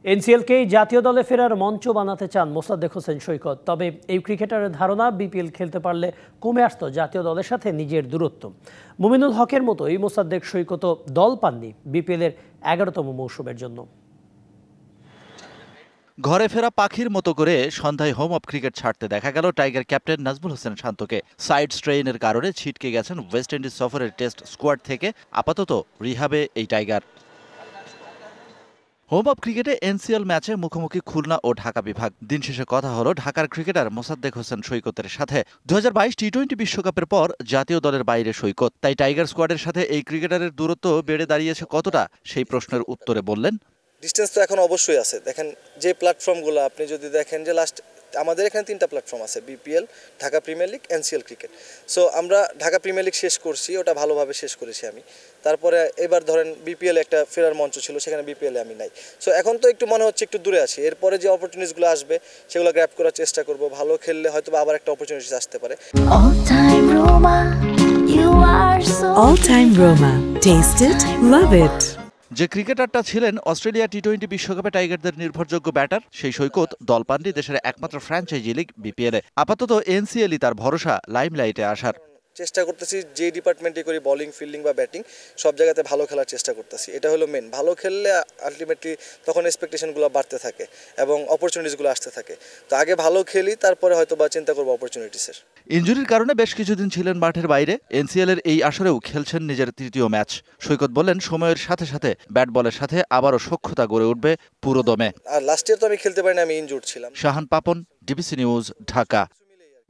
এনসিএলকেই জাতীয় দলে ফেরার মঞ্চ বানাতে চান মোসাদ্দেক হোসেন সৈকত। তবে এই ক্রিকেটারের ধারণা বিপিএল খেলতে পারলে কমে আসতো জাতীয় দলের সাথে নিজের দূরত্ব। মুমিনুল হকের মতোই মোসাদ্দেক সৈকতও দল পাননি বিপিএলের 11তম মৌসুমের জন্য। ঘরে ফেরা পাখির মতো করে সন্ধ্যায় হোম অফ ক্রিকেট ছাড়তে দেখা গেল টাইগার ক্যাপ্টেন নাজমুল হোসেন শান্তকে। সাইড স্ট্রেইনের কারণে ছিটকে গেছেন ওয়েস্ট ইন্ডিজ সফরের টেস্ট স্কোয়াড থেকে। আপাতত রিহাবে এই টাইগার। হোম অফ ক্রিকেটে এনসিএল ম্যাচে মুখোমুখি খুলনা ও ঢাকা বিভাগ। দিন শেষে কথা হলো ঢাকার ক্রিকেটার মোসাদ্দেক হোসেন সৈকতের সাথে। 2022 টি-20 বিশ্বকাপের পর জাতীয় দলের বাইরে সৈকত, তাই টাইগার স্কোয়াডের সাথে এই ক্রিকেটারের দূরত্ব বেড়ে দাঁড়িয়েছে কতটা, সেই প্রশ্নের উত্তরে বললেন, ডিস্টেন্স তো এখন অবশ্যই আছে। দেখেন যে প্ল্যাটফর্মগুলো আপনি যদি দেখেন যে লাস্ট আমাদের এখানে 3টা প্ল্যাটফর্ম আছে, BPL, Dhaka premier league, NCL cricket. So আমরা ঢাকা প্রিমিয়ার লিগ শেষ করছি, ওটা ভালোভাবে শেষ করেছি আমি। তারপরে এবার ধরেন বিপিএল একটা ফেরার মঞ্চ ছিল, সেখানে বিপিএলে আমি নাই। সো এখন তো একটু মনে হচ্ছে একটু দূরে আছি। এরপরে যে অপরচুনিটিসগুলো আসবে সেগুলো গ্র্যাব করার চেষ্টা করব। ভালো খেললে হয়তো আবার একটা অপরচুনিটি আসতে পারে। All time Roma. Taste it, love it. যে ক্রিকেটারটা ছিলেন অস্ট্রেলিয়া টি-20 বিশ্বকাপে টাইগারদের নির্ভরযোগ্য ব্যাটার, সেই সৈকত দল পাননি দেশের একমাত্র ফ্র্যাঞ্চাইজি লিগ বিপিএলে। আপাতত এনসিএলই তার ভরসা লাইমলাইটে আসার। চেষ্টা করতেছি যে ডিপার্টমেন্টে করি, বোলিং, ফিল্ডিং বা ব্যাটিং, সব জায়গাতে ভালো খেলার চেষ্টা করতেছি। এটা হলো মেন। ভালো খেললে আলটিমেটলি তখন এক্সপেকটেশনগুলো বাড়তে থাকে এবং অপরচুনিটিসগুলো আসতে থাকে। তো আগে ভালো খেলি, তারপরে হয়তো বা চিন্তা করবো অপরচুনিটিসের। ইনজুরির কারণে বেশ কিছুদিন ছিলেন মাঠের বাইরে। এনসিএলের এই আসরেও খেলছেন নিজের 3য় ম্যাচ। সৈকত বলেন, সময়ের সাথে সাথে ব্যাট বলের সাথে আবারও সখ্যতা গড়ে উঠবে পুরো দমে। আর লাস্ট ইয়ার তো আমি খেলতে পারিনি, আমি ইনজুর্ড ছিলাম। Shahan Papon, DBC news, Dhaka.